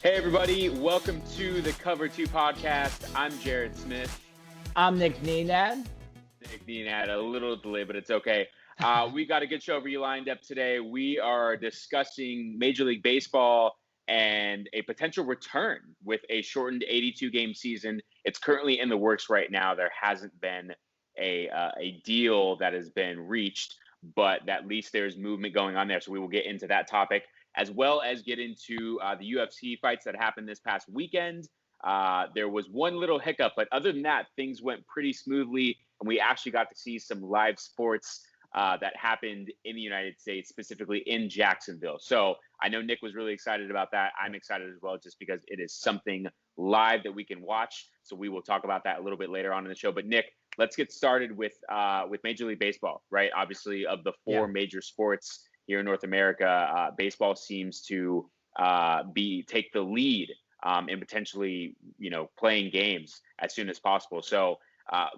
Hey, everybody. Welcome to the Cover 2 podcast. I'm Jared Smith. I'm Nick Nenad. Nick Nenad, a little delay, but it's okay. We got a good show for you lined up today. We are discussing Major League Baseball and a potential return with a shortened 82-game season. It's currently in the works right now. There hasn't been a deal that has been reached, but at least there's movement going on there. So we will get into that topic, as well as get into the UFC fights that happened this past weekend. There was one little hiccup, but other than that, things went pretty smoothly, and we actually got to see some live sports that happened in the United States, specifically in Jacksonville. So I know Nick was really excited about that. I'm excited as well, just because it is something live that we can watch. So we will talk about that a little bit later on in the show. But Nick, let's get started with Major League Baseball, right? Obviously, of the four major sports here in North America, baseball seems to take the lead in potentially, playing games as soon as possible. So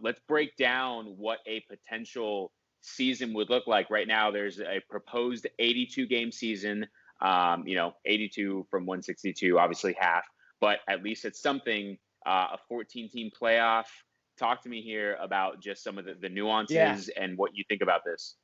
let's break down what a potential season would look like. Right now, there's a proposed 82-game season. 82 from 162, obviously half, but at least it's something. A 14-team playoff. Talk to me here about just some of the nuances and what you think about this.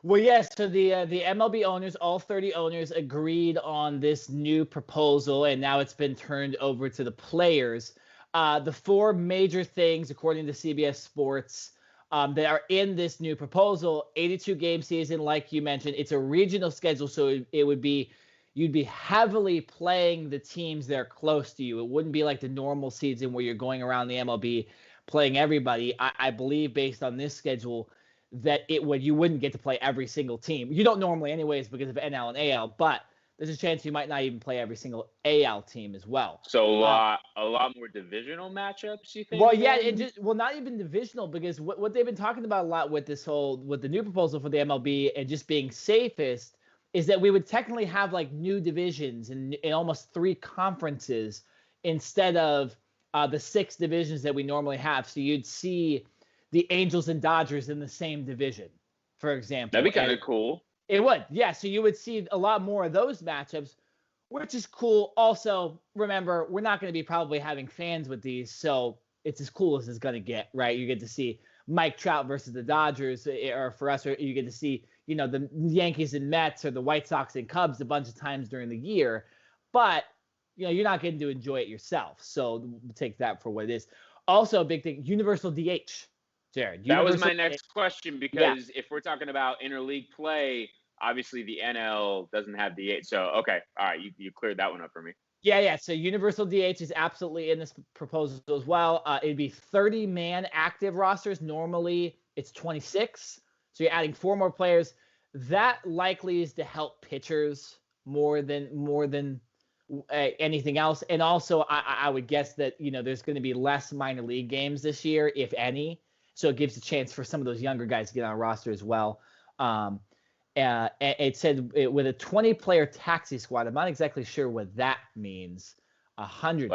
Well, yes. So the MLB owners, all 30 owners, agreed on this new proposal, and now it's been turned over to the players. The four major things, according to CBS Sports, that are in this new proposal: 82-game season, like you mentioned. It's a regional schedule, so it would be you'd be heavily playing the teams that are close to you. It wouldn't be like the normal season where you're going around the MLB playing everybody. I believe, based on this schedule, that you wouldn't get to play every single team. You don't normally anyways because of NL and AL, but there's a chance you might not even play every single AL team as well. So a lot more divisional matchups, you think? Well, yeah, not even divisional, because what they've been talking about a lot with the new proposal for the MLB and just being safest is that we would technically have like new divisions and almost 3 conferences instead of the 6 divisions that we normally have. So you'd see the Angels and Dodgers in the same division, for example. That'd be kind of cool. It would, yeah. So you would see a lot more of those matchups, which is cool. Also, remember, we're not going to be probably having fans with these, so it's as cool as it's going to get, right? You get to see Mike Trout versus the Dodgers, or for us, or you get to see, the Yankees and Mets or the White Sox and Cubs a bunch of times during the year. But, you're not getting to enjoy it yourself. So take that for what it is. Also, a big thing, universal DH. Jared, that was my next question, because if we're talking about interleague play, obviously the NL doesn't have DH. So, okay. All right. You cleared that one up for me. Yeah. So universal DH is absolutely in this proposal as well. It'd be 30-man active rosters. Normally it's 26. So you're adding 4 more players. That likely is to help pitchers more than anything else. And also I would guess that, there's going to be less minor league games this year, if any. So it gives a chance for some of those younger guys to get on a roster as well. It said with a 20-player taxi squad. I'm not exactly sure what that means. 100%.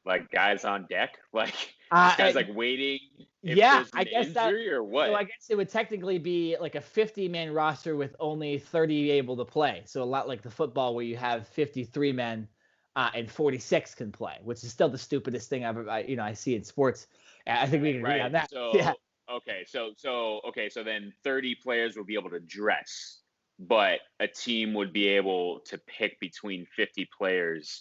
Like guys on deck, like guys like waiting. I guess that. Or what? So I guess it would technically be like a 50-man roster with only 30 able to play. So a lot like the football where you have 53 men and 46 can play, which is still the stupidest thing I see in sports. I think we can agree on that. So, okay, so then 30 players will be able to dress, but a team would be able to pick between 50 players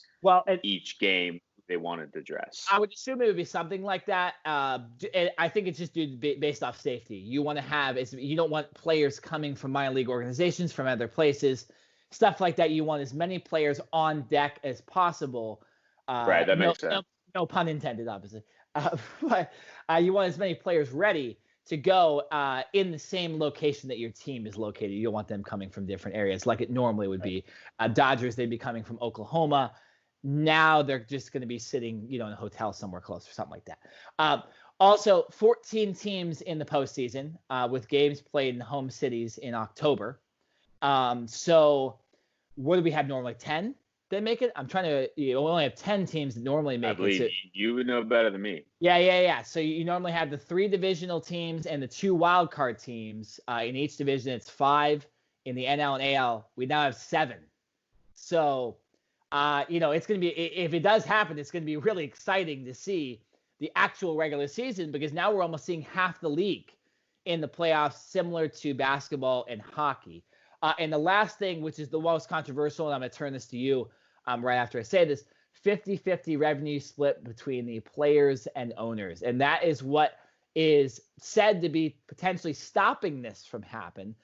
each game they wanted to dress. I would assume it would be something like that. I think it's just based off safety. You don't want players coming from minor league organizations, from other places, stuff like that. You want as many players on deck as possible. Right, that makes sense. No pun intended, obviously. But you want as many players ready to go in the same location that your team is located. You don't want them coming from different areas like it normally would be. Dodgers, they'd be coming from Oklahoma. Now they're just going to be sitting, in a hotel somewhere close or something like that. Also, 14 teams in the postseason with games played in home cities in October. So what do we have normally? 10 that make it? I'm trying to, we only have 10 teams that normally make it. I believe you would know better than me. Yeah. So you normally have the 3 divisional teams and the 2 wild card teams. In each division, it's 5. In the NL and AL, we now have 7. So It's going to be, if it does happen, it's going to be really exciting to see the actual regular season, because now we're almost seeing half the league in the playoffs, similar to basketball and hockey. And the last thing, which is the most controversial, and I'm going to turn this to you right after I say this, 50-50 revenue split between the players and owners. And that is what is said to be potentially stopping this from happening.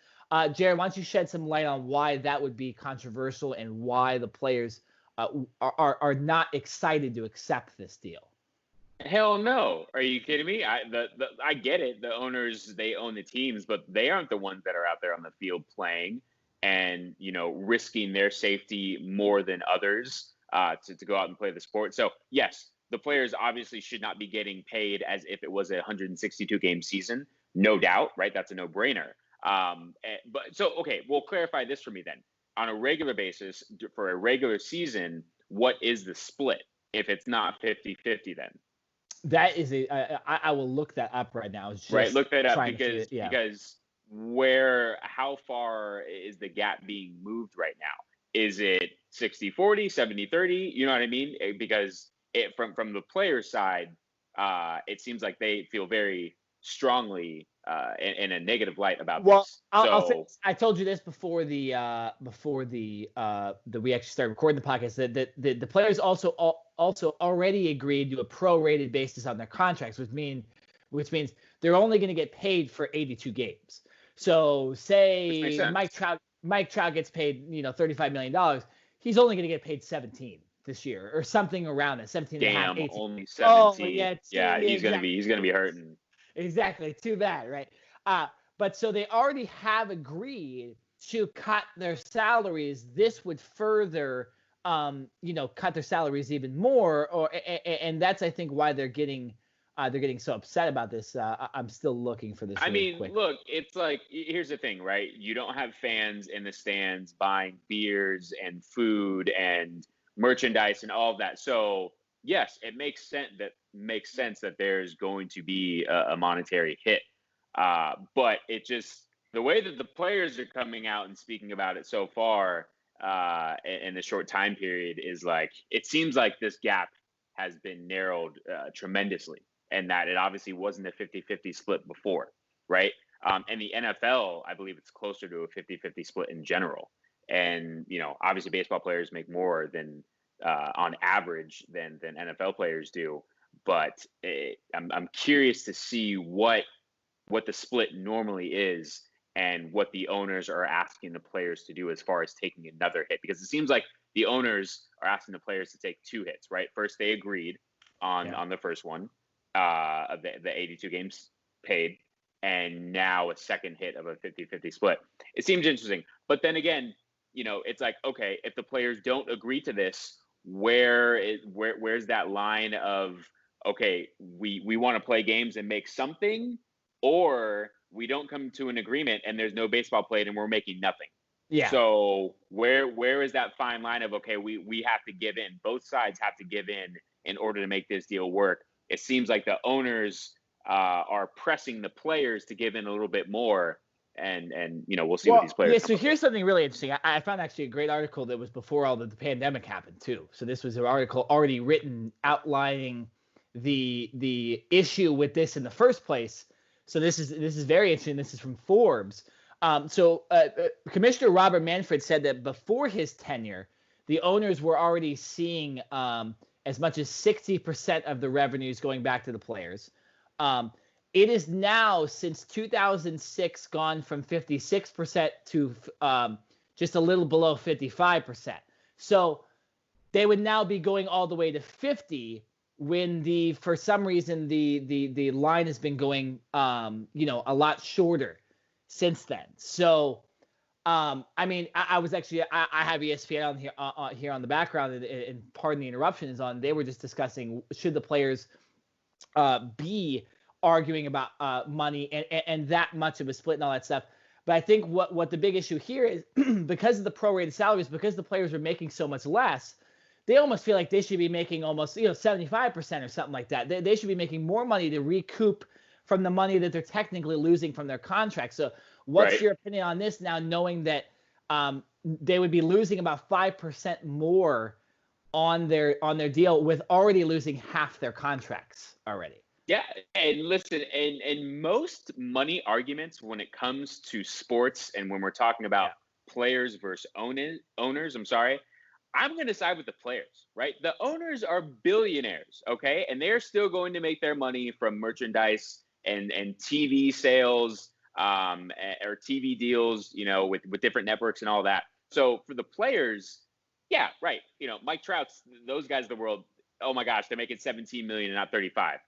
Jared, why don't you shed some light on why that would be controversial and why the players are not excited to accept this deal? Hell no. Are you kidding me? I get it. The owners, they own the teams, but they aren't the ones that are out there on the field playing and, risking their safety more than others to go out and play the sport. So, yes, the players obviously should not be getting paid as if it was a 162-game season. No doubt, right? That's a no-brainer. Okay, we'll clarify this for me then. On a regular basis, for a regular season, what is the split if it's not 50-50 then? That is I will look that up right now. Right, look that up because how far is the gap being moved right now? Is it 60-40, 70-30? You know what I mean? Because from the players' side, it seems like they feel very strongly in a negative light about this. I'll say, I told you this before we actually started recording the podcast, that the players also already agreed to a prorated basis on their contracts, which means they're only going to get paid for 82 games. So say Mike Trout gets paid $35 million, he's only going to get paid 17 this year or something around it. 17 and a half, 18. Only 17. He's going to be hurting. Exactly. Too bad, right? But so they already have agreed to cut their salaries. This would further, cut their salaries even more, and that's, I think, why they're getting so upset about this. I'm still looking for this. Look, it's like, here's the thing, right? You don't have fans in the stands buying beers and food and merchandise and all of that. So yes, it makes sense that there's going to be a monetary hit. But it just, the way that the players are coming out and speaking about it so far in the short time period is like, it seems like this gap has been narrowed tremendously, and that it obviously wasn't a 50-50 split before, right? And the NFL, I believe it's closer to a 50-50 split in general. And, obviously baseball players make more than on average than NFL players do. But I'm curious to see what the split normally is and what the owners are asking the players to do as far as taking another hit, because it seems like the owners are asking the players to take two hits, right? First, they agreed on the first one of the 82 games paid, and now a second hit of a 50-50 split. It seems interesting. But then again, it's like, okay, if the players don't agree to this, where's that line of, okay, we want to play games and make something, or we don't come to an agreement and there's no baseball played and we're making nothing. Yeah. So where is that fine line of, okay, we have to give in. Both sides have to give in order to make this deal work. It seems like the owners are pressing the players to give in a little bit more, and we'll see what these players. Yeah. So here's something really interesting. I found actually a great article that was before all the pandemic happened too. So this was an article already written outlining the issue with this in the first place. So this is very interesting. This is from Forbes. Commissioner Robert Manfred said that before his tenure, the owners were already seeing as much as 60% of the revenues going back to the players. It is now, since 2006, gone from 56% to just a little below 55%. So they would now be going all the way to 50 when for some reason the line has been going a lot shorter since then. So I was actually, I have ESPN on here on the background, and pardon the interruption is on. They were just discussing, should the players be arguing about money and that much of a split and all that stuff. But I think what the big issue here is, because of the prorated salaries, because the players are making so much less, they almost feel like they should be making almost 75% or something like that. They should be making more money to recoup from the money that they're technically losing from their contract. So what's your opinion on this now, knowing that they would be losing about 5% more on their deal with already losing half their contracts already. Yeah, and listen, and most money arguments when it comes to sports and when we're talking about players versus owners, I'm going to side with the players, right? The owners are billionaires, okay? And they're still going to make their money from merchandise and TV sales, or TV deals, with different networks and all that. So for the players, yeah, right. Mike Trout's, those guys of the world, oh my gosh, they're making 17 million and not 35.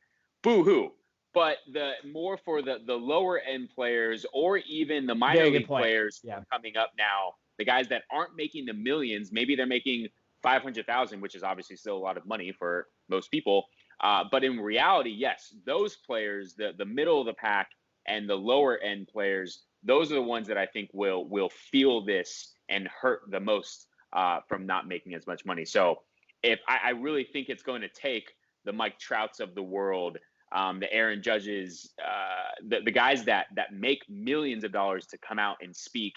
Boo hoo. But the more for the lower end players, or even the minor league players coming up now, the guys that aren't making the millions, maybe they're making 500,000, which is obviously still a lot of money for most people. But in reality, yes, those players, the middle of the pack and the lower end players, those are the ones that I think will feel this and hurt the most from not making as much money. So if I really think it's going to take the Mike Trouts of the world, the Aaron Judges, the guys that make millions of dollars to come out and speak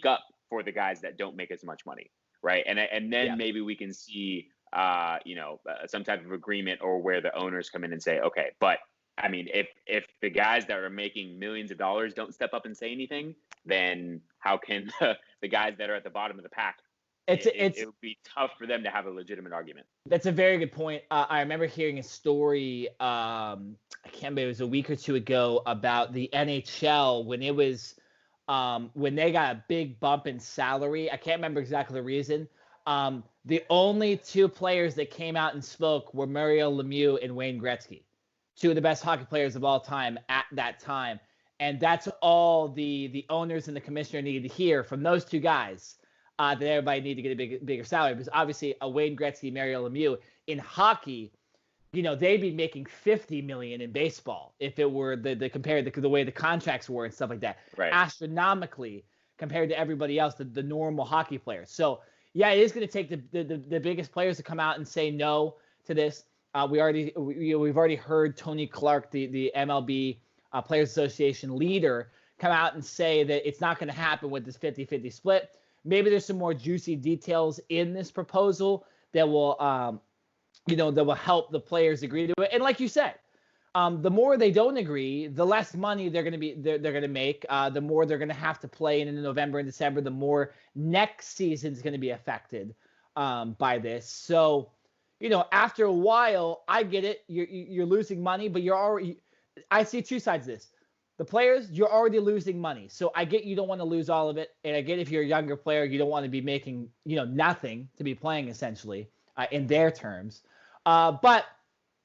up for the guys that don't make as much money, right? And then maybe we can see some type of agreement, or where the owners come in and say, okay, but I mean, if the guys that are making millions of dollars don't step up and say anything, then how can the guys that are at the bottom of the pack? It would be tough for them to have a legitimate argument. That's a very good point. I remember hearing a story, I can't remember, it was a week or two ago, about the NHL when it was when they got a big bump in salary. I can't remember exactly the reason. The only two players that came out and spoke were Mario Lemieux and Wayne Gretzky, two of the best hockey players of all time at that time. And that's all the owners and the commissioner needed to hear from those two guys. That everybody need to get a bigger salary, because obviously a Wayne Gretzky, Mario Lemieux in hockey, they'd be making $50 million in baseball if it were compared to the way the contracts were and stuff like that, right? Astronomically compared to everybody else, the normal hockey players. So yeah, it is going to take the biggest players to come out and say no to this. We've already heard Tony Clark, the MLB Players Association leader, come out and say that it's not going to happen with this 50-50 split. Maybe there's some more juicy details in this proposal that will, that will help the players agree to it. And like you said, the more they don't agree, the less money they're going to make. The more they're going to have to play in November and December. The more next season is going to be affected by this. So, after a while, I get it. You're losing money, but I see two sides of this. The players, you're already losing money. So I get you don't want to lose all of it. And I get if you're a younger player, you don't want to be making, nothing to be playing, essentially, in their terms. But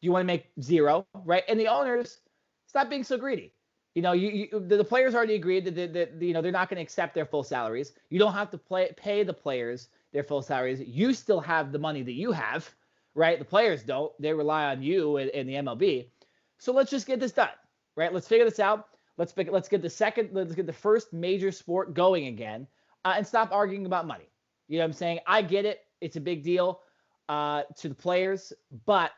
you want to make zero, right? And the owners, stop being so greedy. The players already agreed that they're not going to accept their full salaries. You don't have to pay the players their full salaries. You still have the money that you have, right? The players don't. They rely on you and the MLB. So let's just get this done, right? Let's figure this out. Let's get the first major sport going again, and stop arguing about money. You know what I'm saying? I get it. It's a big deal to the players, but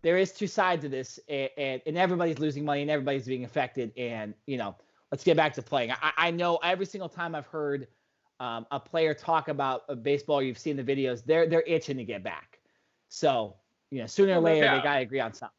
there is two sides to this, and everybody's losing money and everybody's being affected. And, let's get back to playing. I know every single time I've heard a player talk about baseball, you've seen the videos, they're itching to get back. So, sooner or later, they got to agree on something.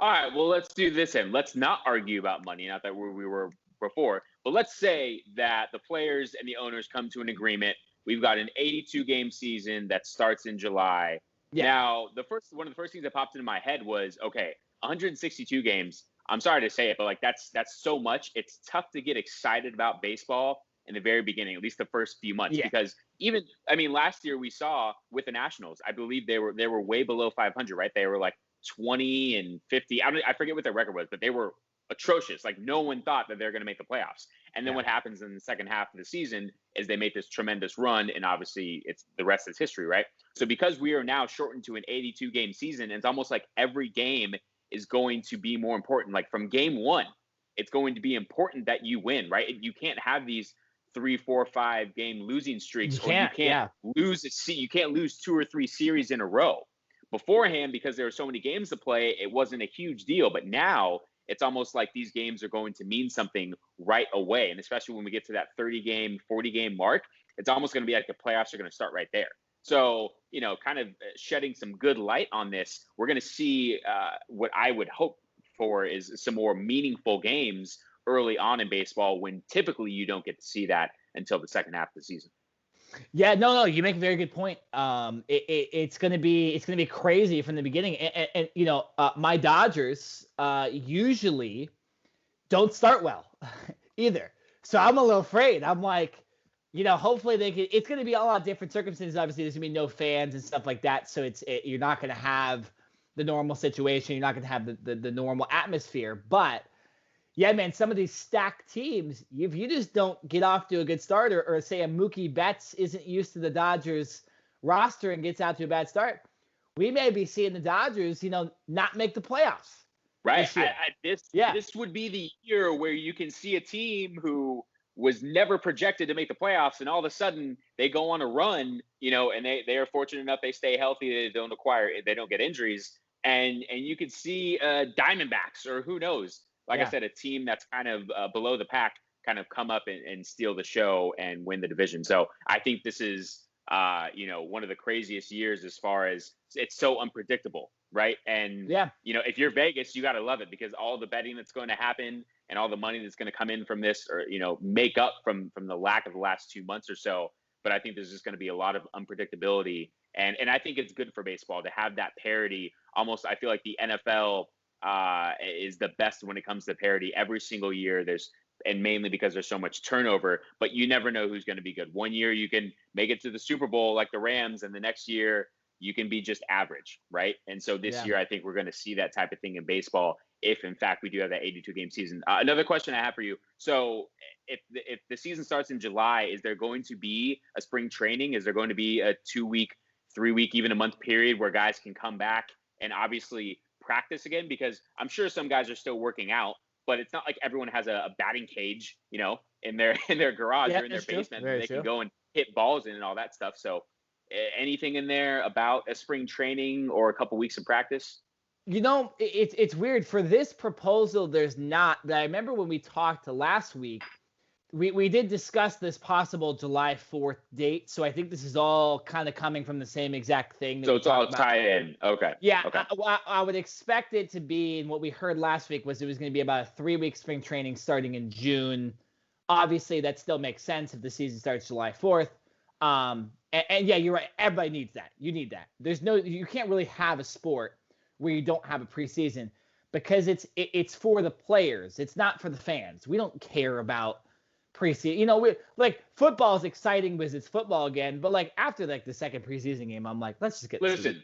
All right, well, let's do this then. Let's not argue about money, not that we were before, but let's say that the players and the owners come to an agreement. We've got an 82-game season that starts in July. Yeah. Now, one of the first things that popped into my head was, okay, 162 games. I'm sorry to say it, but that's so much. It's tough to get excited about baseball in the very beginning, at least the first few months, because last year we saw with the Nationals, I believe they were way below 500, right? They were like 20 and 50. I forget what their record was, but they were atrocious. Like, no one thought that they're going to make the playoffs. And then what happens in the second half of the season is they make this tremendous run, and obviously it's the rest is history, right? So because we are now shortened to an 82-game season, it's almost like every game is going to be more important. Like from game one, it's going to be important that you win, right? You can't have these 3, 4, 5 game losing streaks, you can't lose 2 or 3 series in a row. Beforehand, because there were so many games to play, it wasn't a huge deal. But now it's almost like these games are going to mean something right away. And especially when we get to that 30-game, 40-game mark, it's almost going to be like the playoffs are going to start right there. So, kind of shedding some good light on this, we're going to see what I would hope for is some more meaningful games early on in baseball when typically you don't get to see that until the second half of the season. Yeah, no, you make a very good point. It's gonna be crazy from the beginning, and my Dodgers usually don't start well either. So I'm a little afraid. I'm like, hopefully they can. It's gonna be a lot of different circumstances. Obviously, there's gonna be no fans and stuff like that. So you're not gonna have the normal situation. You're not gonna have the normal atmosphere. But yeah, man, some of these stacked teams, if you just don't get off to a good start, or say a Mookie Betts isn't used to the Dodgers roster and gets out to a bad start, we may be seeing the Dodgers, not make the playoffs. Right. This would be the year where you can see a team who was never projected to make the playoffs, and all of a sudden they go on a run, and they are fortunate enough they stay healthy, they don't get injuries, and you could see Diamondbacks, or who knows. Like I said, a team that's kind of below the pack kind of come up and steal the show and win the division. So I think this is, one of the craziest years as far as it's so unpredictable, right? And, if you're Vegas, you got to love it because all the betting that's going to happen and all the money that's going to come in from this, or, make up from the lack of the last 2 months or so. But I think there's just going to be a lot of unpredictability. And I think it's good for baseball to have that parity. Almost, I feel like the NFL is the best when it comes to parity every single year. And mainly because there's so much turnover, but you never know who's going to be good. One year you can make it to the Super Bowl like the Rams, and the next year you can be just average, right? And so this year I think we're going to see that type of thing in baseball if in fact we do have that 82 game season. Another question I have for you. So if the season starts in July, is there going to be a spring training? Is there going to be a 2-week, 3-week, even a month period where guys can come back and obviously practice again? Because I'm sure some guys are still working out, but it's not like everyone has a batting cage, in their garage or in their basement that they can go and hit balls in and all that stuff. So anything in there about a spring training or a couple weeks of practice? It's weird for this proposal. There's not. But I remember when we talked last week, we did discuss this possible July 4th date. So I think this is all kind of coming from the same exact thing. So it's all tied in. Okay. Yeah. Okay. I would expect it to be, and what we heard last week was it was going to be about a 3-week spring training starting in June. Obviously, that still makes sense if the season starts July 4th. And yeah, you're right. Everybody needs that. You need that. You can't really have a sport where you don't have a preseason because it's for the players. It's not for the fans. We don't care about preseason. We like football is exciting because it's football again. But like after like the second preseason game, I'm like, let's just get. Listen,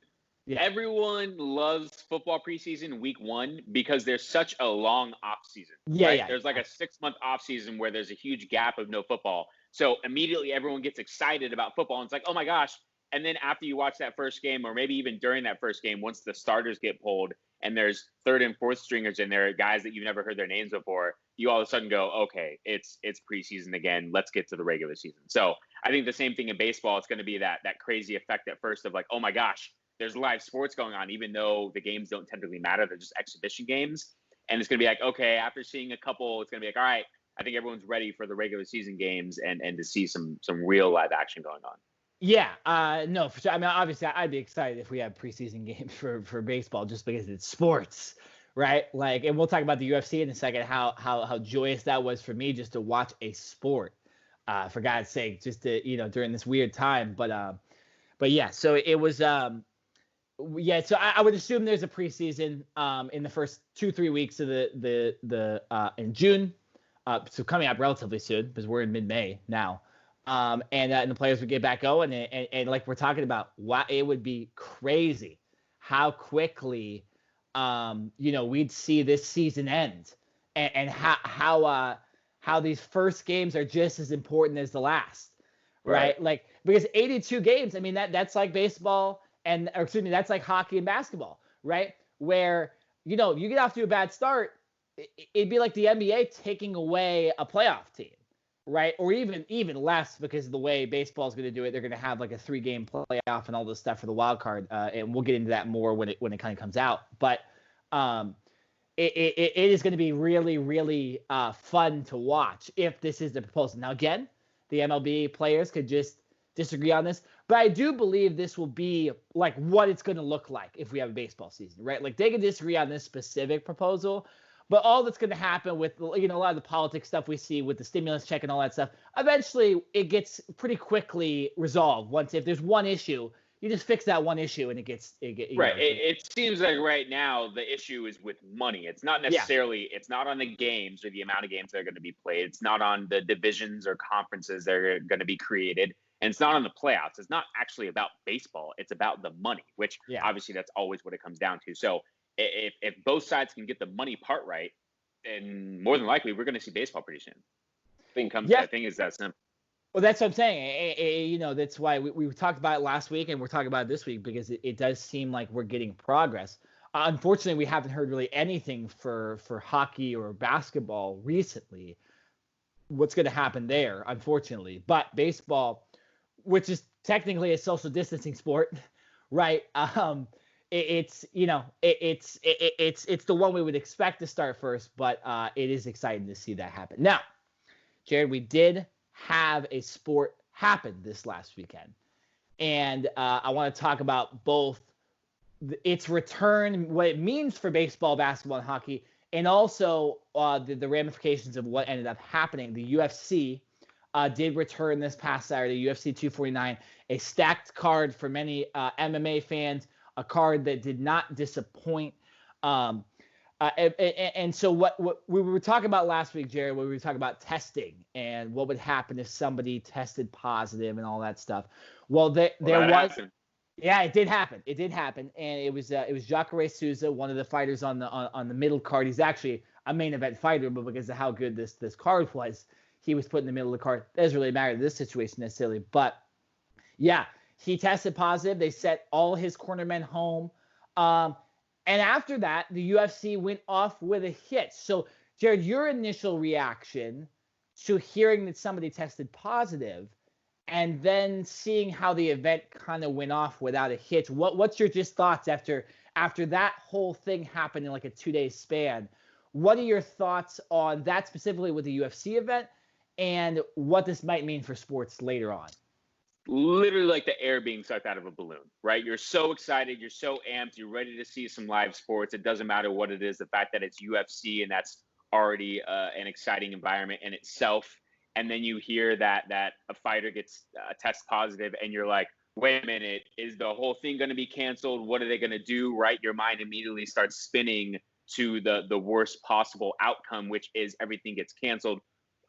everyone loves football preseason week 1 because there's such a long off season. Yeah, right? yeah. There's like a 6-month off season where there's a huge gap of no football. So immediately everyone gets excited about football. And it's like, oh my gosh. And then after you watch that first game, or maybe even during that first game, once the starters get pulled and there's third and fourth stringers in there, guys that you've never heard their names before, you all of a sudden go, okay, it's preseason again. Let's get to the regular season. So I think the same thing in baseball. It's going to be that crazy effect at first of like, oh my gosh, there's live sports going on, even though the games don't technically matter. They're just exhibition games. And it's going to be like, okay, after seeing a couple, it's going to be like, all right, I think everyone's ready for the regular season games and to see some real live action going on. Yeah, no, for sure. I mean, obviously, I'd be excited if we have preseason games for baseball, just because it's sports, right? Like, and we'll talk about the UFC in a second. How joyous that was for me just to watch a sport, for God's sake, just to during this weird time. But yeah, so it was yeah. So I would assume there's a preseason in the first 2-3 weeks of the in June, so coming up relatively soon because we're in mid-May now. And the players would get back going, and like we're talking about, wow, it would be crazy how quickly, we'd see this season end, and how these first games are just as important as the last, right? Like because 82 games, I mean that's like baseball that's like hockey and basketball, right? Where you get off to a bad start, it'd be like the NBA taking away a playoff team. Right, or even less because of the way baseball is going to do it. They're going to have like a 3-game playoff and all this stuff for the wild card, and we'll get into that more when it kind of comes out. But it is going to be really, really fun to watch if this is the proposal. Now, again, the MLB players could just disagree on this. But I do believe this will be like what it's going to look like if we have a baseball season, right? Like they can disagree on this specific proposal, but all that's going to happen with, a lot of the politics stuff we see with the stimulus check and all that stuff, eventually it gets pretty quickly resolved. Once, if there's one issue, you just fix that one issue and right. It seems like right now the issue is with money. It's not necessarily, it's not on the games or the amount of games that are going to be played. It's not on the divisions or conferences that are going to be created. And it's not on the playoffs. It's not actually about baseball. It's about the money, which obviously that's always what it comes down to. So if both sides can get the money part right, then more than likely we're going to see baseball pretty soon. I think it's that simple. Well, that's what I'm saying. That's why we talked about it last week and we're talking about it this week, because it does seem like we're getting progress. Unfortunately, we haven't heard really anything for hockey or basketball recently. What's going to happen there, unfortunately. But baseball, which is technically a social distancing sport, right? It's the one we would expect to start first, but it is exciting to see that happen. Now, Jared, we did have a sport happen this last weekend, and I want to talk about both its return, what it means for baseball, basketball, and hockey, and also the ramifications of what ended up happening. The UFC did return this past Saturday, UFC 249, a stacked card for many MMA fans, a card that did not disappoint. And so what we were talking about last week, Jared, when we were talking about testing and what would happen if somebody tested positive and all that stuff. Well, there was happened. Yeah, it did happen. It did happen, and it was Jacare Souza, one of the fighters on the middle card. He's actually a main event fighter, but because of how good this card was, he was put in the middle of the card. It doesn't really matter in this situation necessarily, but yeah, he tested positive. They sent all his cornermen home, and after that, the UFC went off with a hit. So, Jared, your initial reaction to hearing that somebody tested positive, and then seeing how the event kind of went off without a hitch. What's your just thoughts after that whole thing happened in like a 2-day span? What are your thoughts on that specifically with the UFC event and what this might mean for sports later on? Literally like the air being sucked out of a balloon, right? You're so excited. You're so amped. You're ready to see some live sports. It doesn't matter what it is. The fact that it's UFC and that's already an exciting environment in itself. And then you hear that a fighter gets test positive and you're like, wait a minute, is the whole thing going to be canceled? What are they going to do, right? Your mind immediately starts spinning to the worst possible outcome, which is everything gets canceled.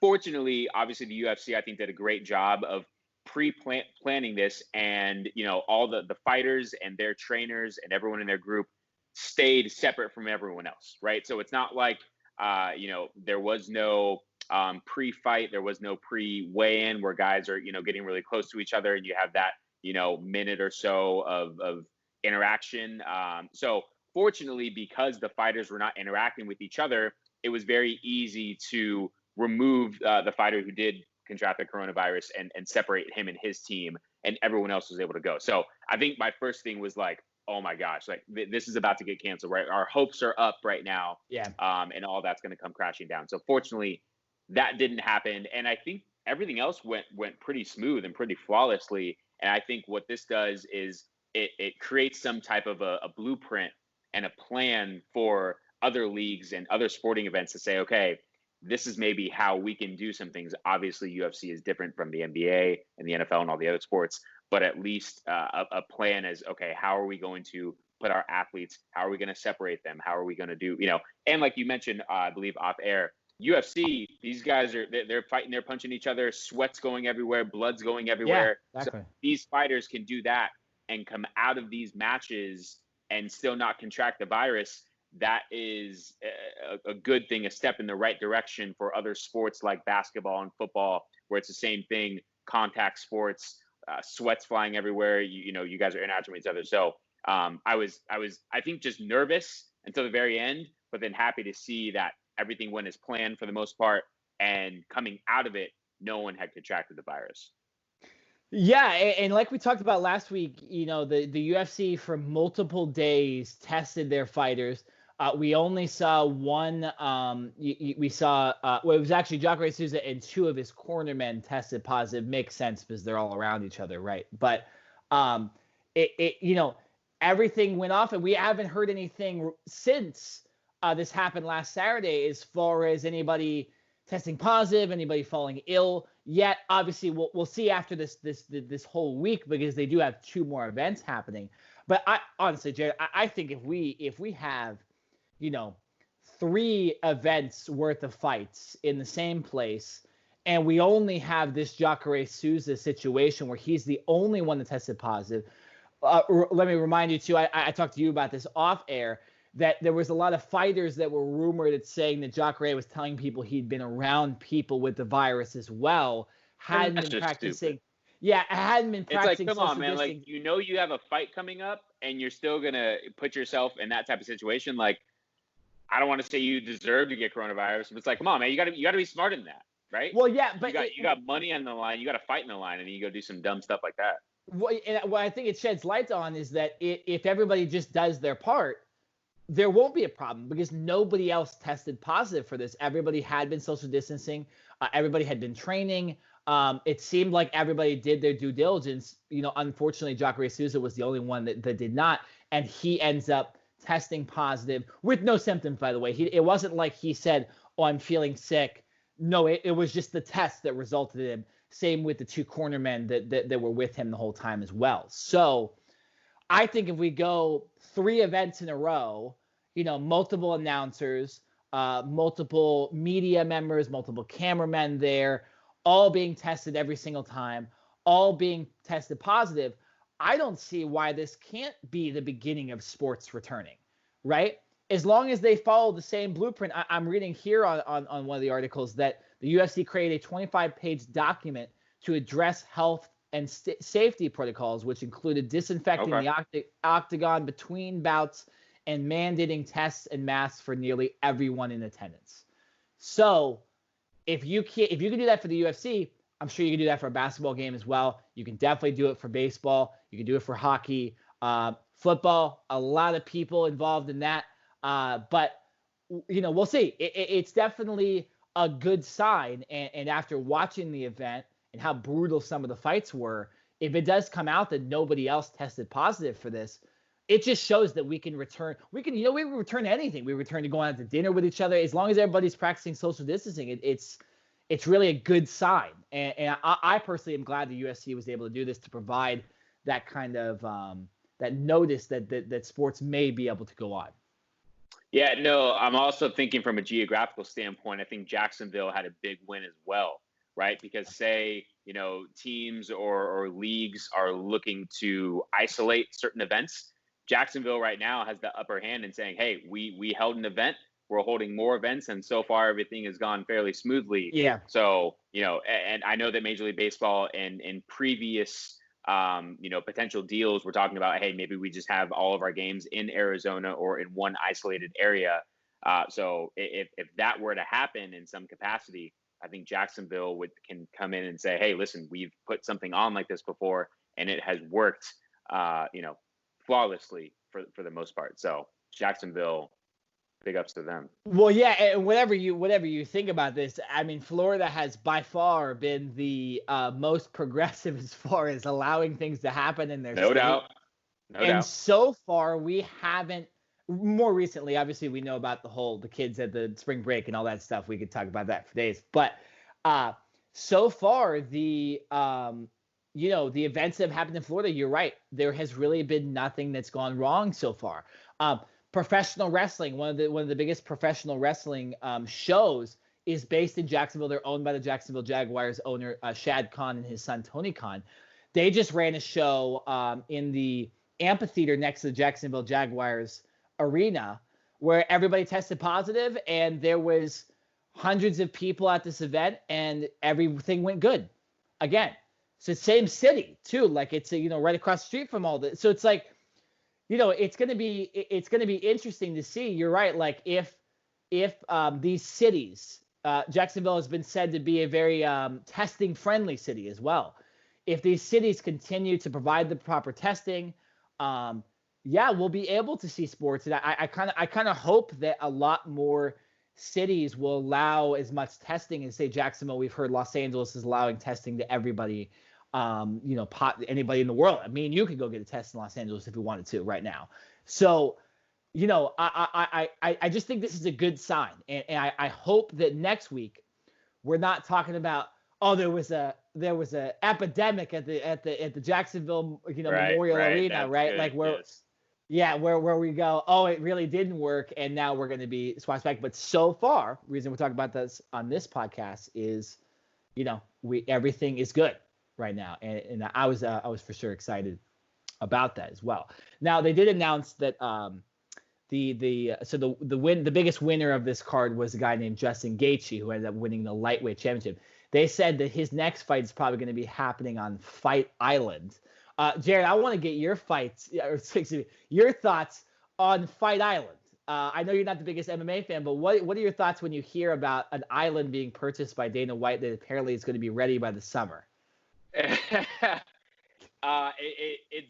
Fortunately, obviously the UFC, I think, did a great job of planning this, and all the fighters and their trainers and everyone in their group stayed separate from everyone else, right? So it's not like there was no pre-fight, there was no pre-weigh-in where guys are getting really close to each other and you have that minute or so of interaction. So fortunately, because the fighters were not interacting with each other, it was very easy to remove the fighter who did contract the coronavirus and separate him and his team, and everyone else was able to go. So I think my first thing was like, oh my gosh, like this is about to get canceled, right? Our hopes are up right now. Yeah. And all that's going to come crashing down. So fortunately that didn't happen. And I think everything else went pretty smooth and pretty flawlessly. And I think what this does is it creates some type of a blueprint and a plan for other leagues and other sporting events to say, okay, this is maybe how we can do some things. Obviously, UFC is different from the NBA and the NFL and all the other sports, but at least a plan is, okay, how are we going to put our athletes, how are we going to separate them? How are we going to do, and like you mentioned, I believe off air, UFC, these guys they're fighting, they're punching each other, sweat's going everywhere, blood's going everywhere. Yeah, exactly. So these fighters can do that and come out of these matches and still not contract the virus. That is a good thing, a step in the right direction for other sports like basketball and football, where it's the same thing, contact sports, sweat's flying everywhere. You guys are interacting with each other. So I was, I think, just nervous until the very end, but then happy to see that everything went as planned for the most part. And coming out of it, no one had contracted the virus. Yeah, and like we talked about last week, the UFC for multiple days tested their fighters. We only saw one. We saw. It was actually Jacare Souza and two of his cornermen tested positive. Makes sense because they're all around each other, right? But Everything went off, and we haven't heard anything since this happened last Saturday as far as anybody testing positive, anybody falling ill yet. Obviously, we'll see after this whole week, because they do have 2 more events happening. But I honestly, Jared, I think if we have, 3 events worth of fights in the same place, and we only have this Jacare Souza situation where he's the only one that tested positive. Let me remind you too, I talked to you about this off air, that there was a lot of fighters that were rumored at saying that Jacare was telling people he'd been around people with the virus as well, hadn't been practicing. Stupid. Yeah, hadn't been practicing. It's like, come on, man. Like, you have a fight coming up, and you're still gonna put yourself in that type of situation. Like, I don't want to say you deserve to get coronavirus, but it's like, come on, man. You gotta be smarter than that, right? Well, yeah, but you got money on the line. You got a fight in the line, and then you go do some dumb stuff like that. What I think it sheds light on is that if everybody just does their part, there won't be a problem, because nobody else tested positive for this. Everybody had been social distancing. Everybody had been training. It seemed like everybody did their due diligence. Unfortunately, Jacare Souza was the only one that did not, and he ends up testing positive with no symptoms, by the way. It wasn't like he said, "Oh, I'm feeling sick." No, it was just the test that resulted in him. Same with the 2 cornermen that were with him the whole time as well. So I think if we go 3 events in a row, multiple announcers, multiple media members, multiple cameramen there, all being tested every single time, all being tested positive, I don't see why this can't be the beginning of sports returning, right? As long as they follow the same blueprint. I'm reading here on one of the articles that the UFC created a 25-page document to address health and safety protocols, which included disinfecting the octagon between bouts and mandating tests and masks for nearly everyone in attendance. So if you can do that for the UFC, I'm sure you can do that for a basketball game as well. You can definitely do it for baseball. You can do it for hockey, football. A lot of people involved in that. But we'll see. It's definitely a good sign. And after watching the event and how brutal some of the fights were, if it does come out that nobody else tested positive for this, it just shows that we can return. We can return to anything. We return to going out to dinner with each other, as long as everybody's practicing social distancing. It's really a good sign. And I personally am glad the UFC was able to do this, to provide that kind of that notice that sports may be able to go on. Yeah, no, I'm also thinking from a geographical standpoint. I think Jacksonville had a big win as well, right? Because say, teams or leagues are looking to isolate certain events, Jacksonville right now has the upper hand in saying, hey, we held an event, we're holding more events, and so far everything has gone fairly smoothly. Yeah. So, and I know that Major League Baseball in previous potential deals, we're talking about, hey, maybe we just have all of our games in Arizona or in one isolated area. So if that were to happen in some capacity, I think Jacksonville can come in and say, hey, listen, we've put something on like this before, and it has worked, flawlessly for the most part. So Jacksonville, big ups to them. Well, yeah, and whatever you think about this, I mean, Florida has by far been the most progressive as far as allowing things to happen in their state. No doubt. And so far, we haven't. More recently, obviously, we know about the kids at the spring break and all that stuff. We could talk about that for days. But so far, the events that have happened in Florida, you're right. There has really been nothing that's gone wrong so far. Professional wrestling, one of the biggest professional wrestling shows, is based in Jacksonville. They're owned by the Jacksonville Jaguars owner, Shad Khan, and his son, Tony Khan. They just ran a show in the amphitheater next to the Jacksonville Jaguars arena, where everybody tested positive, and there was hundreds of people at this event, and everything went good. Again, so same city too, like it's right across the street from all this. So it's like, it's gonna be interesting to see. You're right. Like if these cities, Jacksonville has been said to be a very testing friendly city as well. If these cities continue to provide the proper testing, we'll be able to see sports. And I kind of hope that a lot more cities will allow as much testing as, say, Jacksonville. We've heard Los Angeles is allowing testing to everybody. anybody in the world. I mean, you could go get a test in Los Angeles if you wanted to right now. So, I just think this is a good sign, and I hope that next week we're not talking about, oh, there was a epidemic at the Jacksonville Memorial Arena, right? Good. Like where. Yes. Yeah, where we go, oh, it really didn't work, and now we're going to be swatched back. But so far, the reason we're talking about this on this podcast is, everything is good right now, and I was for sure excited about that as well. Now they did announce that the biggest winner of this card was a guy named Justin Gaethje, who ended up winning the lightweight championship. They said that his next fight is probably going to be happening on Fight Island. Jared, I want to get your your thoughts on Fight Island. I know you're not the biggest MMA fan, but what are your thoughts when you hear about an island being purchased by Dana White that apparently is going to be ready by the summer? It's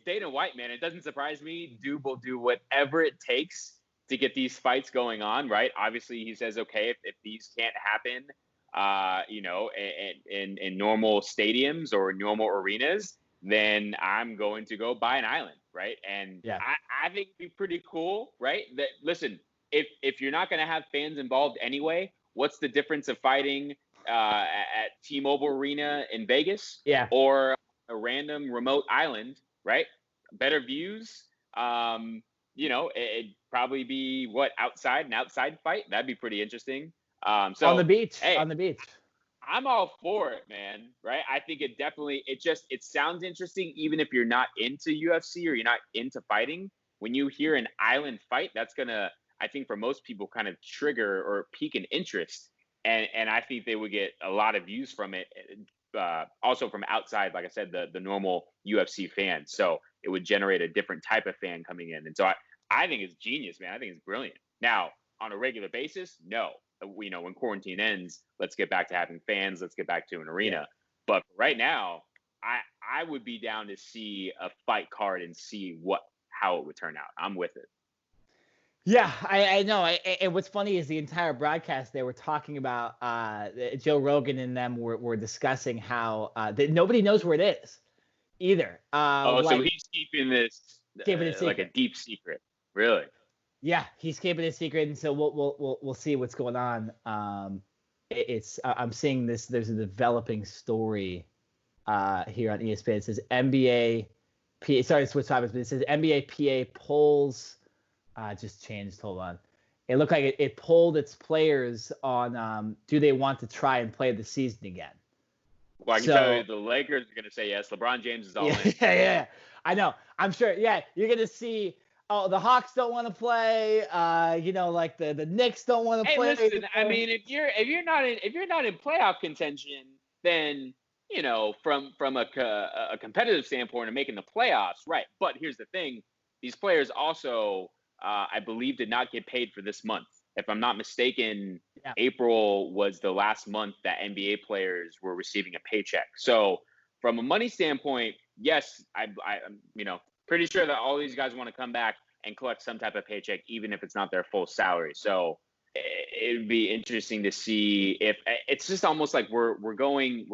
Dana White, man. It doesn't surprise me. Dube will do whatever it takes to get these fights going on, right? Obviously, he says, okay, if these can't happen, in normal stadiums or normal arenas, then I'm going to go buy an island, right? And yeah. I think it'd be pretty cool, right? That listen, if you're not going to have fans involved anyway, what's the difference of fighting at T-Mobile Arena in Vegas, or a random remote island, right? Better views. It'd probably be an outside fight. That'd be pretty interesting. So on the beach. I'm all for it, man. Right? I think it sounds interesting, even if you're not into UFC or you're not into fighting. When you hear an island fight, that's gonna, I think, for most people, kind of trigger or pique an interest, and I think they would get a lot of views from it. Also from outside, like I said, the normal UFC fans. So it would generate a different type of fan coming in, and so I think it's genius, man. I think it's brilliant. Now, on a regular basis, no. When quarantine ends, let's get back to having fans. Let's get back to an arena. Yeah. But right now, I would be down to see a fight card and see how it would turn out. I'm with it. Yeah, I know. And what's funny is the entire broadcast, they were talking about Joe Rogan and them were discussing how that nobody knows where it is either. So he's keeping this like a deep secret, really? Yeah, he's keeping it secret, and so we'll see what's going on. I'm seeing this. There's a developing story here on ESPN. It says NBA PA. Sorry to switch topics, but it says NBA PA polls. Just changed. Hold on. It looked like it polled its players on do they want to try and play the season again. Well, I can tell you the Lakers are going to say yes. LeBron James is all in. Yeah. I know. I'm sure. Yeah, you're going to see. Oh, the Hawks don't want to play. Like the Knicks don't want to play. Listen, I mean, if you're not in playoff contention, then from a competitive standpoint of making the playoffs, right? But here's the thing: these players also, I believe, did not get paid for this month. If I'm not mistaken, April was the last month that NBA players were receiving a paycheck. So, from a money standpoint, yes, I'm pretty sure that all these guys want to come back and collect some type of paycheck, even if it's not their full salary. So it would be interesting to see if it's just almost like we're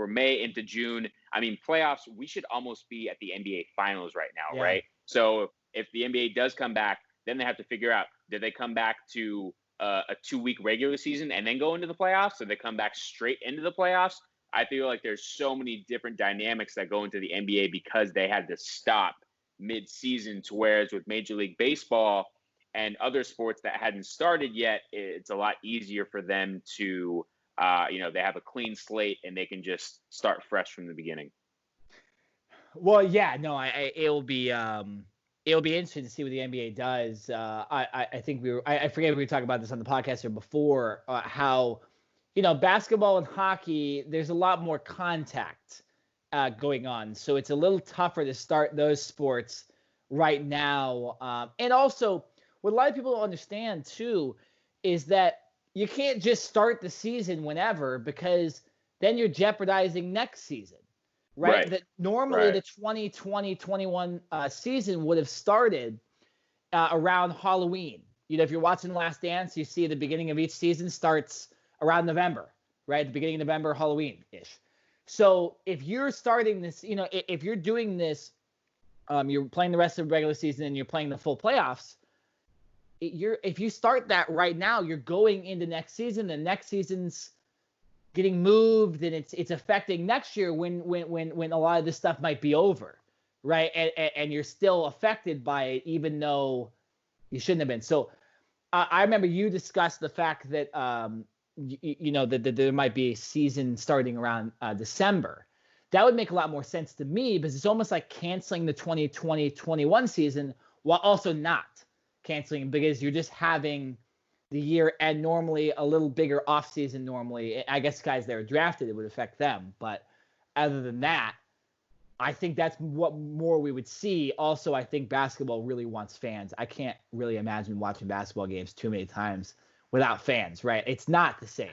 May into June. I mean, playoffs, we should almost be at the NBA finals right now, right? So if the NBA does come back, then they have to figure out, did they come back to a 2-week regular season and then go into the playoffs? So they come back straight into the playoffs? I feel like there's so many different dynamics that go into the NBA because they had to stop mid-season, to whereas with Major League Baseball and other sports that hadn't started yet, it's a lot easier for them to, they have a clean slate and they can just start fresh from the beginning. Well, yeah, no, it'll be interesting to see what the NBA does. I think I forget if we were talking about this on the podcast here before, how, basketball and hockey, there's a lot more contact going on. So it's a little tougher to start those sports right now. And also, what a lot of people don't understand, too, is that you can't just start the season whenever, because then you're jeopardizing next season, right? That normally the 2020-21 season would have started around Halloween. If you're watching Last Dance, you see the beginning of each season starts around November, right? The beginning of November, Halloween-ish. So if you're starting this, if you're doing this, you're playing the rest of the regular season and you're playing the full playoffs. If you start that right now, you're going into next season. The next season's getting moved, and it's affecting next year when a lot of this stuff might be over, right? And you're still affected by it, even though you shouldn't have been. So I remember you discussed the fact that that there might be a season starting around December. That would make a lot more sense to me, because it's almost like canceling the 2020-21 season while also not canceling, because you're just having the year end normally, a little bigger off season normally. I guess guys that are drafted, it would affect them. But other than that, I think that's what more we would see. Also, I think basketball really wants fans. I can't really imagine watching basketball games too many times without fans, right? It's not the same.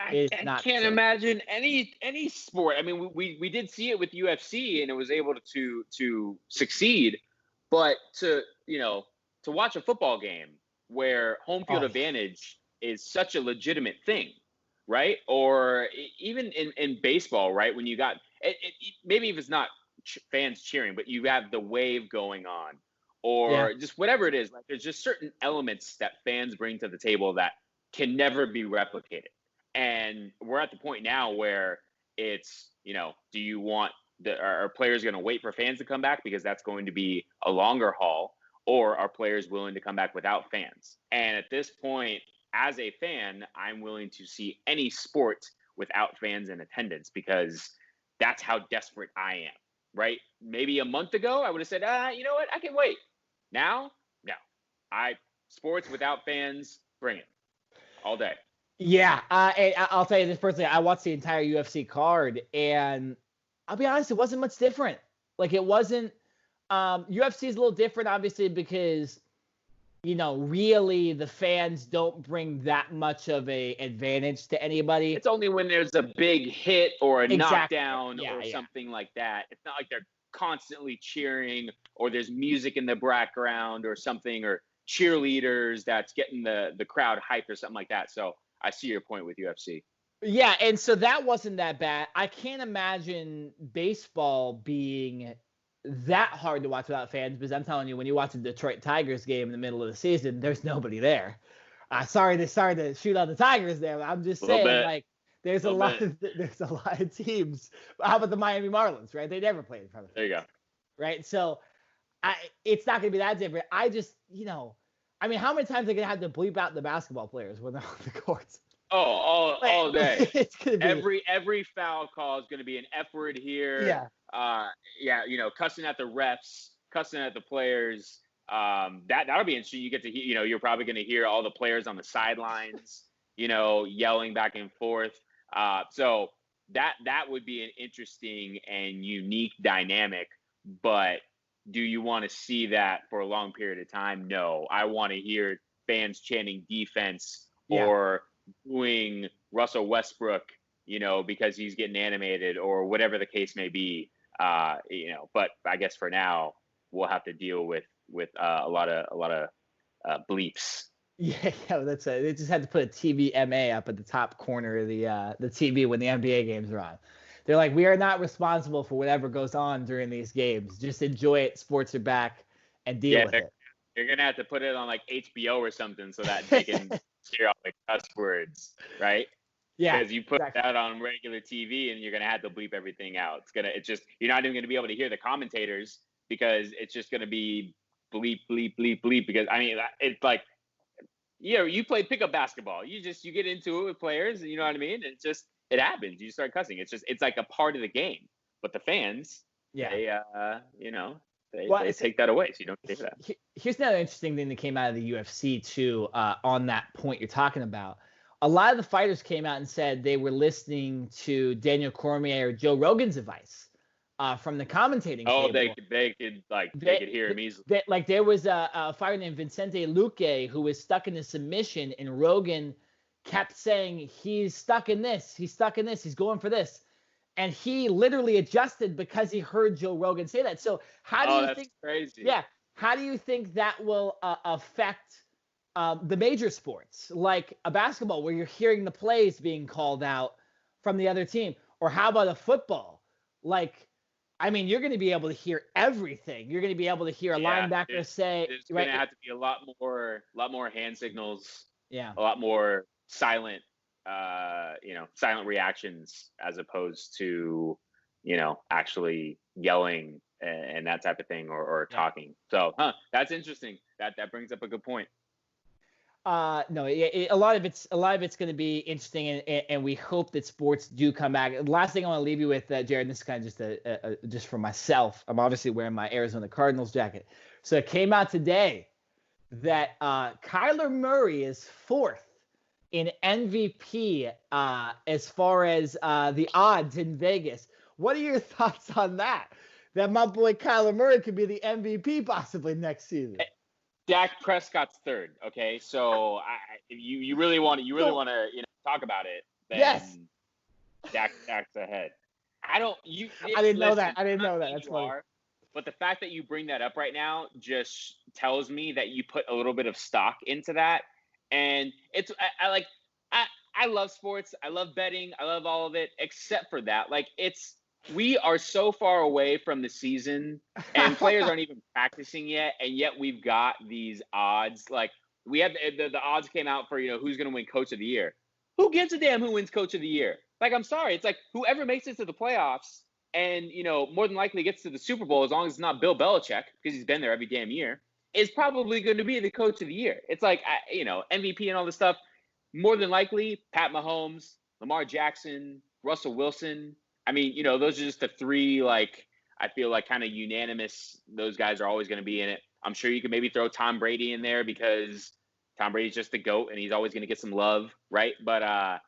I can't imagine any sport. I mean, we did see it with UFC, and it was able to succeed. But to watch a football game where home field advantage is such a legitimate thing, right? Or even in baseball, right? When you got maybe if it's not fans cheering, but you have the wave going on, or just whatever it is. Like, there's just certain elements that fans bring to the table that can never be replicated. And we're at the point now where it's, do you want are players going to wait for fans to come back because that's going to be a longer haul, or are players willing to come back without fans? And at this point, as a fan, I'm willing to see any sport without fans in attendance, because that's how desperate I am, right? Maybe a month ago, I would have said, you know what, I can wait. Now, no. Sports without fans, bring it all day. Yeah, I'll tell you this personally. I watched the entire UFC card, and I'll be honest, it wasn't much different. Like, it wasn't. UFC is a little different, obviously, because really the fans don't bring that much of a advantage to anybody. It's only when there's a big hit or a knockdown or something like that. It's not like they're constantly cheering, or there's music in the background or something, or cheerleaders that's getting the crowd hyped or something like that. So I see your point with UFC. Yeah, and so that wasn't that bad. I can't imagine baseball being that hard to watch without fans, because I'm telling you, when you watch a Detroit Tigers game in the middle of the season, there's nobody there. Sorry to shoot on the Tigers there, but I'm just saying, like, there's a lot of teams. How about the Miami Marlins, right? They never played in front of fans. There you go. Right? So it's not going to be that different. I just, I mean, how many times are they going to have to bleep out the basketball players when they're on the courts? Oh, all day. It's gonna be every foul call is going to be an F word here. Cussing at the refs, cussing at the players. That'll be interesting. You get to hear, you're probably going to hear all the players on the sidelines, yelling back and forth. So that would be an interesting and unique dynamic. But do you want to see that for a long period of time? No. I want to hear fans chanting defense or booing Russell Westbrook, because he's getting animated, or whatever the case may be. But I guess for now we'll have to deal with a lot of bleeps. Yeah, that's it. They just had to put a TVMA up at the top corner of the TV when the NBA games are on. They're like, we are not responsible for whatever goes on during these games. Just enjoy it. Sports are back, and deal with it. You're gonna have to put it on like HBO or something so that they can hear all the cuss words, right? Yeah. Because you put that on regular TV and you're gonna have to bleep everything out. You're not even gonna be able to hear the commentators, because it's just gonna be bleep, bleep, bleep, bleep. Because I mean, it's like, you play pickup basketball. You get into it with players, you know what I mean? It happens. You start cussing. It's like a part of the game. But the fans, they take that away, so you don't take that. Here's another interesting thing that came out of the UFC too, on that point you're talking about. A lot of the fighters came out and said they were listening to Daniel Cormier or Joe Rogan's advice from the commentating table. They could hear him easily. There was a fighter named Vicente Luque who was stuck in a submission, and Rogan kept saying, he's stuck in this, he's going for this. And he literally adjusted because he heard Joe Rogan say that. So how do you think? Crazy. Yeah. How do you think that will affect the major sports, like a basketball, where you're hearing the plays being called out from the other team, Or how about a football? Like, I mean, you're going to be able to hear everything. You're going to be able to hear a linebacker say, there's right? going to have to be a lot more hand signals, Yeah. a lot more silent, silent reactions as opposed to, actually yelling and that type of thing or talking. So, that's interesting. That brings up a good point. No, a lot of it's going to be interesting, and we hope that sports do come back. The last thing I want to leave you with, Jared, this is kind of just for myself. I'm obviously wearing my Arizona Cardinals jacket, so it came out today that Kyler Murray is fourth in MVP as far as the odds in Vegas. What are your thoughts on that? That my boy Kyler Murray could be the MVP possibly next season. Dak Prescott's third. Okay, so if you really want to talk about it, then yes, Dak's ahead. I didn't know that. That's funny. But the fact that you bring that up right now just tells me that you put a little bit of stock into that, and it's I love sports. I love betting. I love all of it, except for that. Like we are so far away from the season and players aren't even practicing yet. And yet we've got these odds. Like we have the odds came out for, who's going to win coach of the year. Who gives a damn who wins coach of the year? Like, I'm sorry. It's like whoever makes it to the playoffs and, more than likely gets to the Super Bowl, as long as it's not Bill Belichick, because he's been there every damn year, is probably going to be the coach of the year. It's like, MVP and all this stuff. More than likely, Pat Mahomes, Lamar Jackson, Russell Wilson. I mean, those are just the three, I feel like kind of unanimous. Those guys are always going to be in it. I'm sure you could maybe throw Tom Brady in there because Tom Brady's just the GOAT and he's always going to get some love, right? But I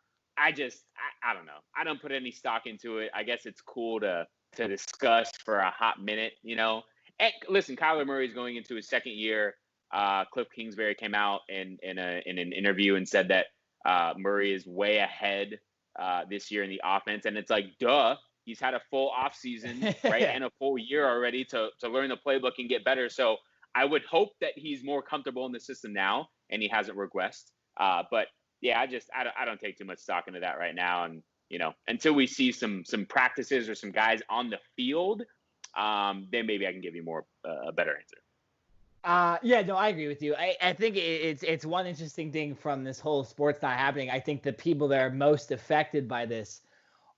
don't know. I don't put any stock into it. I guess it's cool to discuss for a hot minute, And listen, Kyler Murray is going into his second year. Cliff Kingsbury came out in an interview and said that Murray is way ahead this year in the offense, and it's like, duh, he's had a full off season, right, and a full year already to learn the playbook and get better. So I would hope that he's more comfortable in the system now, and he hasn't regressed. But yeah, I don't take too much stock into that right now, and until we see some practices or some guys on the field, then maybe I can give you a better answer. Yeah, no, I agree with you. I think it's one interesting thing from this whole sports not happening. I think the people that are most affected by this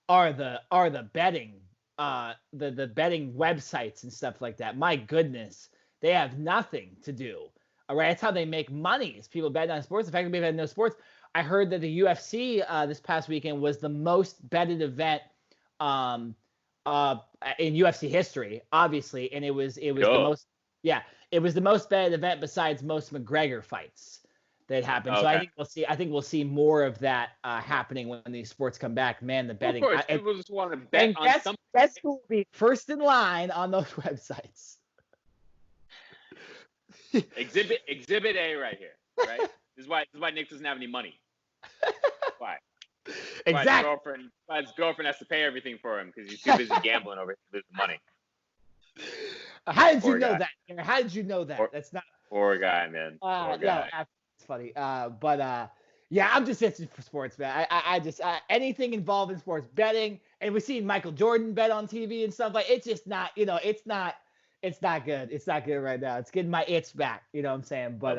are the betting, the betting websites and stuff like that. My goodness, they have nothing to do. All right, that's how they make money. Is people betting on sports. The fact that people have no sports. I heard that the UFC this past weekend was the most betted event in UFC history, obviously, and it was the most. Yeah, it was the most betted event besides most McGregor fights that happened. Okay. So I think we'll see more of that happening when these sports come back. Man, the betting. Of course, people just want to bet on something. Best will be first in line on those websites. Exhibit A right here, right? This is why Nick doesn't have any money. Why? Exactly. Why his girlfriend has to pay everything for him because he's too busy gambling over losing money. How did you know that? How did you know that? That's not. Poor guy, man. Poor guy. No, it's funny. Yeah, I'm just interested for sports, man. I just anything involved in sports betting, and we've seen Michael Jordan bet on TV and stuff like. It's just not, it's not good. It's not good right now. It's getting my itch back. You know what I'm saying? But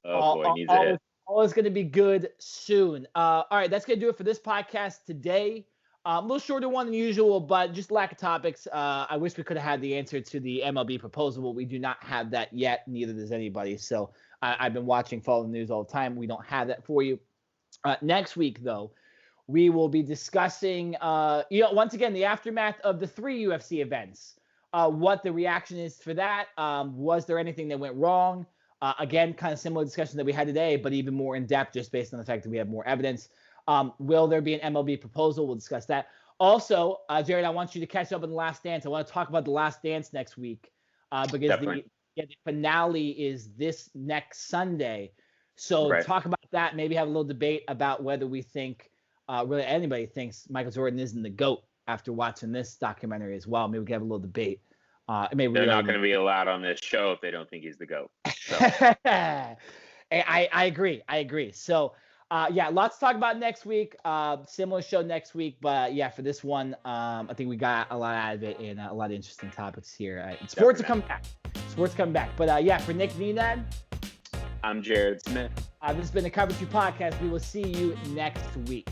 boy, needs a hit. All is going to be good soon. All right, that's going to do it for this podcast today. A little shorter one than usual, but just lack of topics. I wish we could have had the answer to the MLB proposal, but we do not have that yet. Neither does anybody. So I've been following the news all the time. We don't have that for you. Next week, though, we will be discussing, once again, the aftermath of the 3 UFC events. What the reaction is for that. Was there anything that went wrong? Again, kind of similar discussion that we had today, but even more in depth just based on the fact that we have more evidence. Will there be an MLB proposal? We'll discuss that. Also, Jared, I want you to catch up on The Last Dance. I want to talk about The Last Dance next week because the finale is this next Sunday. So talk about that. Maybe have a little debate about whether we think really anybody thinks Michael Jordan isn't the GOAT after watching this documentary as well. Maybe we can have a little debate. They're not going to be allowed on this show if they don't think he's the GOAT. So. I agree. So Yeah, lots to talk about next week. Similar show next week, but yeah, for this one, I think we got a lot out of it and a lot of interesting topics here. Sports are coming back. But yeah, for Nick Nenad, I'm Jared Smith. This has been the Cover 2 Podcast. We will see you next week.